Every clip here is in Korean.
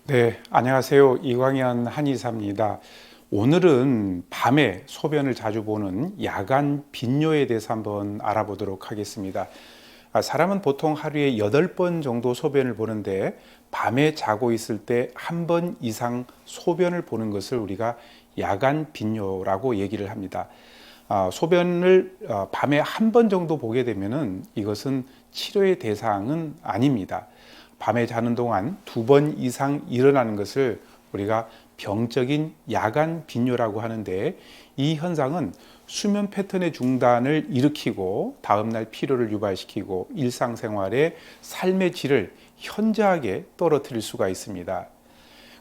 네, 안녕하세요. 이광현 한의사입니다. 오늘은 밤에 소변을 자주 보는 야간 빈뇨에 대해서 한번 알아보도록 하겠습니다. 사람은 보통 하루에 8번 정도 소변을 보는데 밤에 자고 있을 때 한 번 이상 소변을 보는 것을 우리가 야간 빈뇨라고 얘기를 합니다. 소변을 밤에 한 번 정도 보게 되면은 이것은 치료의 대상은 아닙니다. 밤에 자는 동안 2번 이상 일어나는 것을 우리가 병적인 야간 빈뇨라고 하는데, 이 현상은 수면 패턴의 중단을 일으키고 다음날 피로를 유발시키고 일상생활의 삶의 질을 현저하게 떨어뜨릴 수가 있습니다.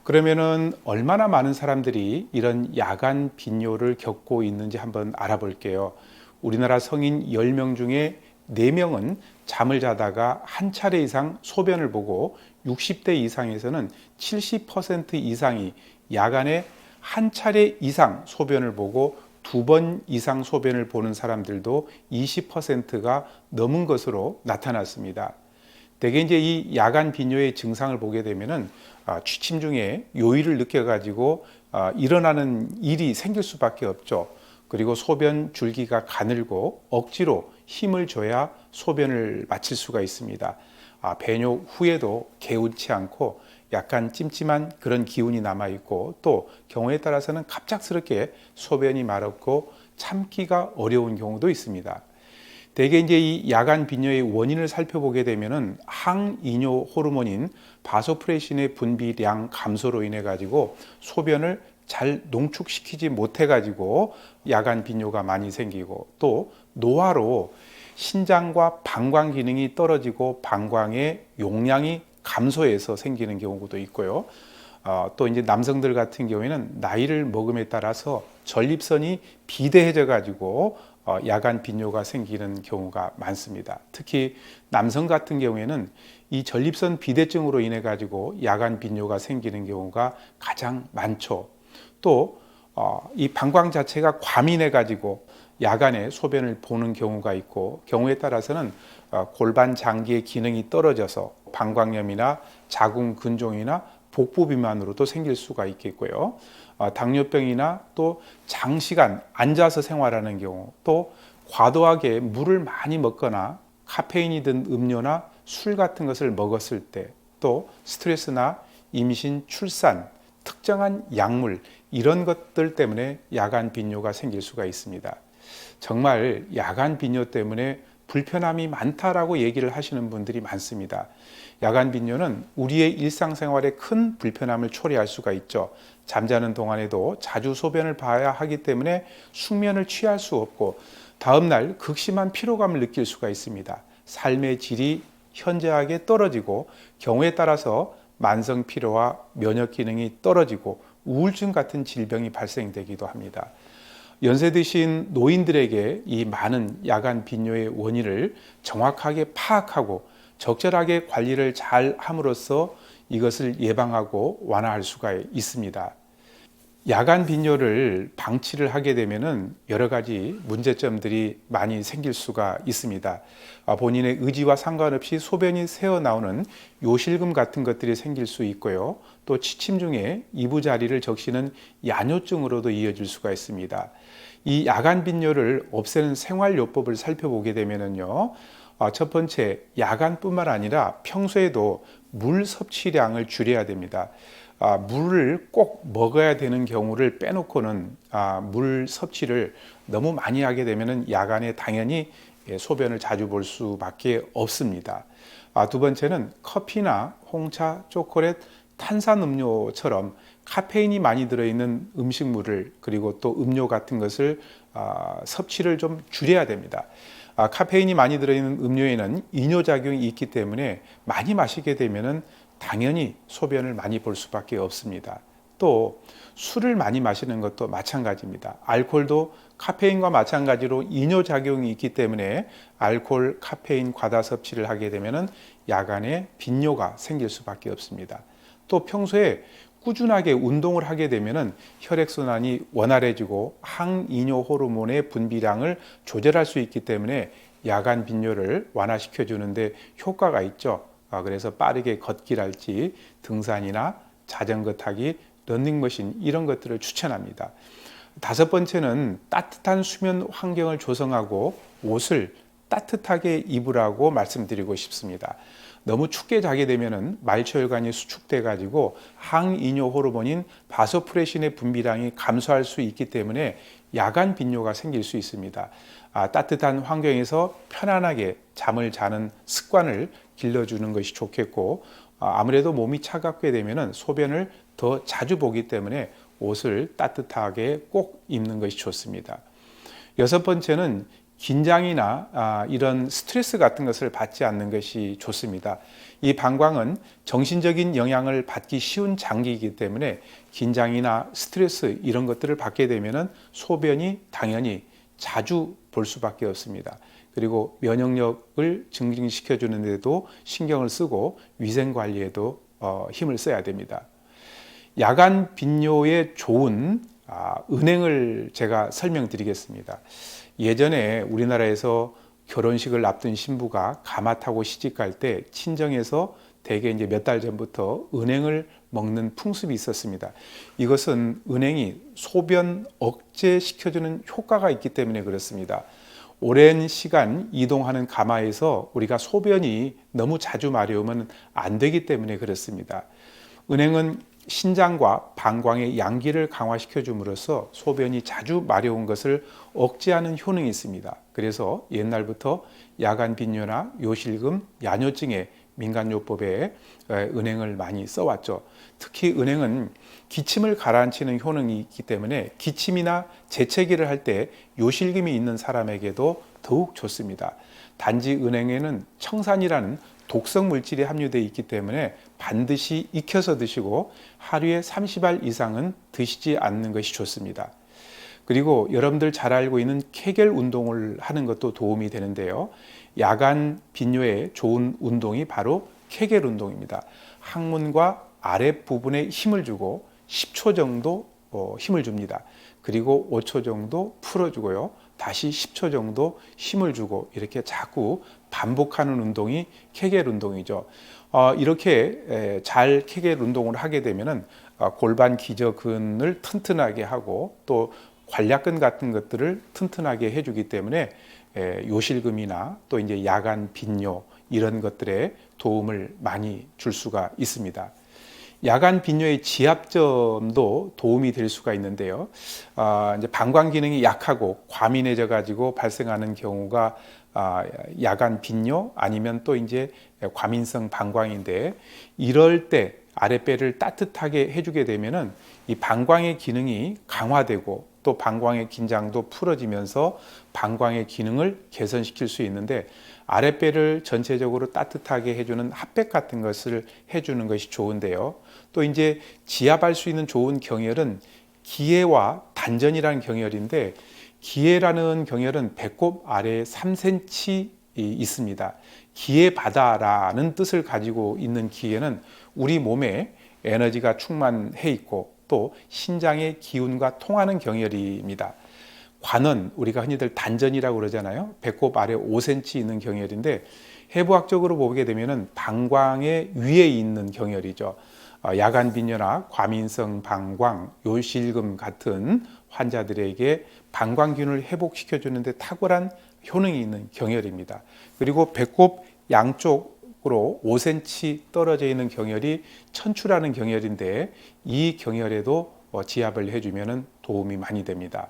그러면은 얼마나 많은 사람들이 이런 야간 빈뇨를 겪고 있는지 한번 알아볼게요. 우리나라 성인 10명 중에 4명은 잠을 자다가 한 차례 이상 소변을 보고, 60대 이상에서는 70% 이상이 야간에 한 차례 이상 소변을 보고 2번 이상 소변을 보는 사람들도 20%가 넘은 것으로 나타났습니다. 대개 이제 이 야간 빈뇨의 증상을 보게 되면은 취침 중에 요일을 느껴가지고 일어나는 일이 생길 수밖에 없죠. 그리고 소변 줄기가 가늘고 억지로 힘을 줘야 소변을 마칠 수가 있습니다. 배뇨 후에도 개운치 않고 약간 찜찜한 그런 기운이 남아 있고, 또 경우에 따라서는 갑작스럽게 소변이 마렵고 참기가 어려운 경우도 있습니다. 대개 이제 이 야간 빈뇨의 원인을 살펴보게 되면은 항이뇨 호르몬인 바소프레신의 분비량 감소로 인해 가지고 소변을 잘 농축시키지 못해 가지고 야간 빈뇨가 많이 생기고, 또 노화로 신장과 방광 기능이 떨어지고 방광의 용량이 감소해서 생기는 경우도 있고요. 또 이제 남성들 같은 경우에는 나이를 먹음에 따라서 전립선이 비대해져 가지고 야간 빈뇨가 생기는 경우가 많습니다. 특히 남성 같은 경우에는 이 전립선 비대증으로 인해 가지고 야간 빈뇨가 생기는 경우가 가장 많죠. 또 이 방광 자체가 과민해 가지고 야간에 소변을 보는 경우가 있고, 경우에 따라서는 골반 장기의 기능이 떨어져서 방광염이나 자궁 근종이나 복부 비만으로도 생길 수가 있겠고요. 당뇨병이나 또 장시간 앉아서 생활하는 경우, 또 과도하게 물을 많이 먹거나 카페인이 든 음료나 술 같은 것을 먹었을 때, 또 스트레스나 임신, 출산, 특정한 약물, 이런 것들 때문에 야간 빈뇨가 생길 수가 있습니다. 정말 야간 빈뇨 때문에 불편함이 많다라고 얘기를 하시는 분들이 많습니다. 야간 빈뇨는 우리의 일상생활에 큰 불편함을 초래할 수가 있죠. 잠자는 동안에도 자주 소변을 봐야 하기 때문에 숙면을 취할 수 없고, 다음날 극심한 피로감을 느낄 수가 있습니다. 삶의 질이 현저하게 떨어지고, 경우에 따라서 만성 피로와 면역 기능이 떨어지고 우울증 같은 질병이 발생되기도 합니다. 연세 드신 노인들에게 이 많은 야간 빈뇨의 원인을 정확하게 파악하고 적절하게 관리를 잘 함으로써 이것을 예방하고 완화할 수가 있습니다. 야간 빈뇨를 방치를 하게 되면은 여러 가지 문제점들이 많이 생길 수가 있습니다. 본인의 의지와 상관없이 소변이 새어 나오는 요실금 같은 것들이 생길 수 있고요. 또 취침 중에 이부자리를 적시는 야뇨증으로도 이어질 수가 있습니다. 이 야간 빈뇨를 없애는 생활요법을 살펴보게 되면은요, 첫 번째, 야간뿐만 아니라 평소에도 물 섭취량을 줄여야 됩니다. 물을 꼭 먹어야 되는 경우를 빼놓고는 물 섭취를 너무 많이 하게 되면 야간에 당연히 소변을 자주 볼 수밖에 없습니다. 두 번째는 커피나 홍차, 초콜릿, 탄산음료처럼 카페인이 많이 들어있는 음식물을, 그리고 또 음료 같은 것을 섭취를 좀 줄여야 됩니다. 카페인이 많이 들어있는 음료에는 이뇨작용이 있기 때문에 많이 마시게 되면은 당연히 소변을 많이 볼 수밖에 없습니다. 또 술을 많이 마시는 것도 마찬가지입니다. 알코올도 카페인과 마찬가지로 이뇨작용이 있기 때문에 알코올, 카페인 과다 섭취를 하게 되면 야간에 빈뇨가 생길 수밖에 없습니다. 또 평소에 꾸준하게 운동을 하게 되면 혈액순환이 원활해지고 항이뇨 호르몬의 분비량을 조절할 수 있기 때문에 야간 빈뇨를 완화시켜 주는데 효과가 있죠. 그래서 빠르게 걷기랄지 등산이나 자전거 타기, 러닝머신 이런 것들을 추천합니다. 다섯 번째는 따뜻한 수면 환경을 조성하고 옷을 따뜻하게 입으라고 말씀드리고 싶습니다. 너무 춥게 자게 되면은 말초혈관이 수축돼 가지고 항이뇨 호르몬인 바소프레신의 분비량이 감소할 수 있기 때문에 야간 빈뇨가 생길 수 있습니다. 따뜻한 환경에서 편안하게 잠을 자는 습관을 길러주는 것이 좋겠고, 아무래도 몸이 차갑게 되면은 소변을 더 자주 보기 때문에 옷을 따뜻하게 꼭 입는 것이 좋습니다. 여섯 번째는 긴장이나 이런 스트레스 같은 것을 받지 않는 것이 좋습니다. 이 방광은 정신적인 영향을 받기 쉬운 장기이기 때문에 긴장이나 스트레스 이런 것들을 받게 되면은 소변이 당연히 자주 볼 수밖에 없습니다. 그리고 면역력을 증진시켜 주는데도 신경을 쓰고 위생 관리에도 힘을 써야 됩니다. 야간 빈뇨에 좋은 은행을 제가 설명드리겠습니다. 예전에 우리나라에서 결혼식을 앞둔 신부가 가마 타고 시집갈 때 친정에서 대개 이제 몇 달 전부터 은행을 먹는 풍습이 있었습니다. 이것은 은행이 소변 억제시켜주는 효과가 있기 때문에 그렇습니다. 오랜 시간 이동하는 가마에서 우리가 소변이 너무 자주 마려우면 안 되기 때문에 그렇습니다. 은행은 신장과 방광의 양기를 강화시켜 줌으로써 소변이 자주 마려운 것을 억제하는 효능이 있습니다. 그래서 옛날부터 야간 빈뇨나 요실금, 야뇨증에 민간요법에 은행을 많이 써왔죠. 특히 은행은 기침을 가라앉히는 효능이 있기 때문에 기침이나 재채기를 할 때 요실금이 있는 사람에게도 더욱 좋습니다. 단지 은행에는 청산이라는 독성 물질이 함유되어 있기 때문에 반드시 익혀서 드시고 하루에 30알 이상은 드시지 않는 것이 좋습니다. 그리고 여러분들 잘 알고 있는 케겔 운동을 하는 것도 도움이 되는데요. 야간 빈뇨에 좋은 운동이 바로 케겔 운동입니다. 항문과 아랫부분에 힘을 주고 10초 정도 힘을 줍니다. 그리고 5초 정도 풀어주고요. 다시 10초 정도 힘을 주고 이렇게 자꾸 반복하는 운동이 케겔 운동이죠. 이렇게 잘 케겔 운동을 하게 되면은 골반 기저근을 튼튼하게 하고 또 관략근 같은 것들을 튼튼하게 해주기 때문에 요실금이나 또 이제 야간 빈뇨 이런 것들에 도움을 많이 줄 수가 있습니다. 야간 빈뇨의 지압점도 도움이 될 수가 있는데요. 이제 방광 기능이 약하고 과민해져 가지고 발생하는 경우가 야간 빈뇨 아니면 또 이제 과민성 방광인데, 이럴 때 아랫배를 따뜻하게 해주게 되면은 이 방광의 기능이 강화되고 또 방광의 긴장도 풀어지면서 방광의 기능을 개선시킬 수 있는데, 아랫배를 전체적으로 따뜻하게 해주는 핫팩 같은 것을 해주는 것이 좋은데요. 또 이제 지압할 수 있는 좋은 경혈은 기해와 단전이라는 경혈인데, 기해라는 경혈은 배꼽 아래에 3cm 있습니다. 기해 바다라는 뜻을 가지고 있는 기해는 우리 몸에 에너지가 충만해 있고 또 신장의 기운과 통하는 경혈입니다. 관은 우리가 흔히들 단전이라고 그러잖아요. 배꼽 아래 5cm 있는 경혈인데, 해부학적으로 보게 되면은 방광의 위에 있는 경혈이죠. 야간 빈뇨나 과민성 방광, 요실금 같은 환자들에게 방광균을 회복시켜 주는데 탁월한 효능이 있는 경혈입니다. 그리고 배꼽 양쪽으로 5cm 떨어져 있는 경혈이 천추라는 경혈인데, 이 경혈에도 지압을 해주면 도움이 많이 됩니다.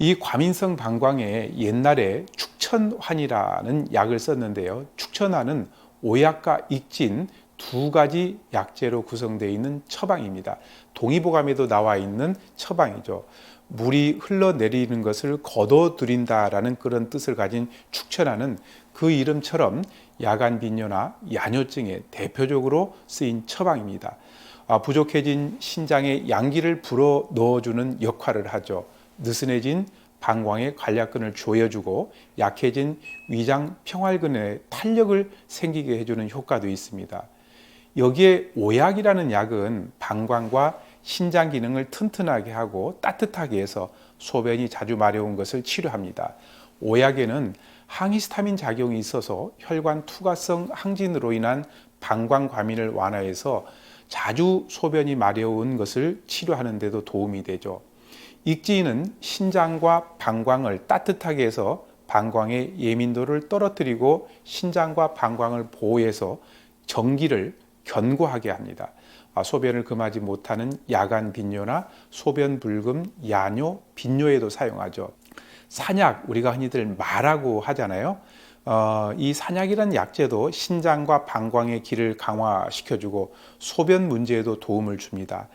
이 과민성 방광에 옛날에 축천환이라는 약을 썼는데요. 축천환은 오약과 익진 두 가지 약재로 구성되어 있는 처방입니다. 동의보감에도 나와 있는 처방이죠. 물이 흘러내리는 것을 거둬들인다라는 그런 뜻을 가진 축천환은 그 이름처럼 야간 빈뇨나 야뇨증에 대표적으로 쓰인 처방입니다. 부족해진 신장에 양기를 불어 넣어주는 역할을 하죠. 느슨해진 방광의 관략근을 조여주고 약해진 위장 평활근에 탄력을 생기게 해주는 효과도 있습니다. 여기에 오약이라는 약은 방광과 신장 기능을 튼튼하게 하고 따뜻하게 해서 소변이 자주 마려운 것을 치료합니다. 오약에는 항히스타민 작용이 있어서 혈관 투과성 항진으로 인한 방광 과민을 완화해서 자주 소변이 마려운 것을 치료하는 데도 도움이 되죠. 익지인은 신장과 방광을 따뜻하게 해서 방광의 예민도를 떨어뜨리고 신장과 방광을 보호해서 정기를 견고하게 합니다. 소변을 금하지 못하는 야간 빈뇨나 소변 불금, 야뇨, 빈뇨에도 사용하죠. 산약, 우리가 흔히들 마라고 하잖아요. 이 산약이라는 약재도 신장과 방광의 기를 강화시켜주고 소변 문제에도 도움을 줍니다.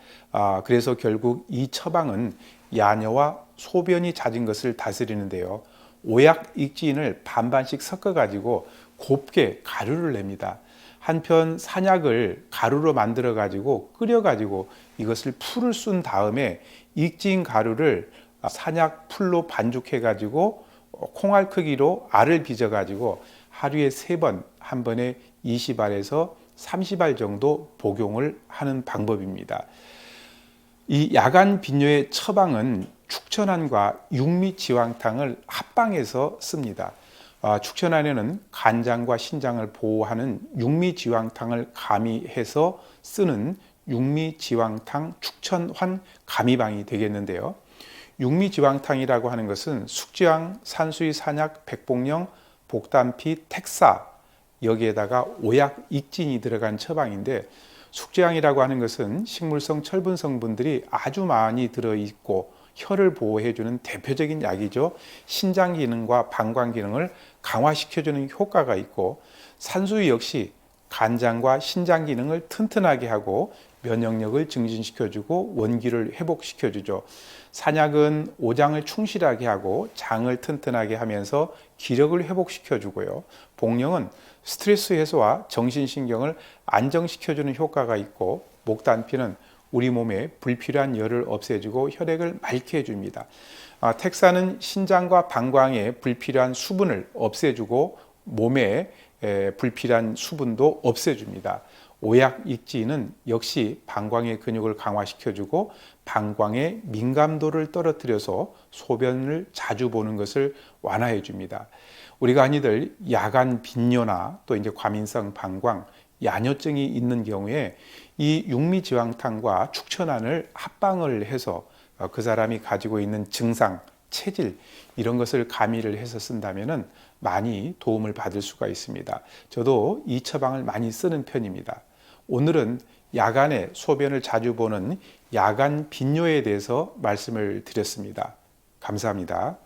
그래서 결국 이 처방은 야뇨와 소변이 잦은 것을 다스리는데요. 오약 익지인을 반반씩 섞어가지고 곱게 가루를 냅니다. 한편 산약을 가루로 만들어 가지고 끓여 가지고 이것을 풀을 쏜 다음에 익진 가루를 산약 풀로 반죽해 가지고 콩알 크기로 알을 빚어 가지고 하루에 3번, 한 번에 20알에서 30알 정도 복용을 하는 방법입니다. 이 야간 빈뇨의 처방은 축천안과 육미지왕탕을 합방해서 씁니다. 축천안에는 간장과 신장을 보호하는 육미지왕탕을 가미해서 쓰는 육미지왕탕 축천환 가미방이 되겠는데요. 육미지왕탕이라고 하는 것은 숙지황, 산수유, 산약, 백복령, 복담피, 택사 여기에다가 오약, 익진이 들어간 처방인데 숙지황이라고 하는 것은 식물성 철분 성분들이 아주 많이 들어있고 혈을 보호해주는 대표적인 약이죠. 신장 기능과 방광 기능을 강화시켜주는 효과가 있고 산수유 역시 간장과 신장 기능을 튼튼하게 하고 면역력을 증진시켜주고 원기를 회복시켜주죠. 산약은 오장을 충실하게 하고 장을 튼튼하게 하면서 기력을 회복시켜주고요. 복령은 스트레스 해소와 정신신경을 안정시켜주는 효과가 있고 목단피는 우리 몸에 불필요한 열을 없애주고 혈액을 맑게 해줍니다. 택사는 신장과 방광에 불필요한 수분을 없애주고 몸에 불필요한 수분도 없애줍니다. 오약 익지는 역시 방광의 근육을 강화시켜주고 방광의 민감도를 떨어뜨려서 소변을 자주 보는 것을 완화해 줍니다. 우리가 흔히들 야간 빈뇨나 또 이제 과민성 방광, 야뇨증이 있는 경우에 이 육미지왕탕과 축천안을 합방을 해서 그 사람이 가지고 있는 증상, 체질 이런 것을 가미를 해서 쓴다면은 많이 도움을 받을 수가 있습니다. 저도 이 처방을 많이 쓰는 편입니다. 오늘은 야간에 소변을 자주 보는 야간 빈뇨에 대해서 말씀을 드렸습니다. 감사합니다.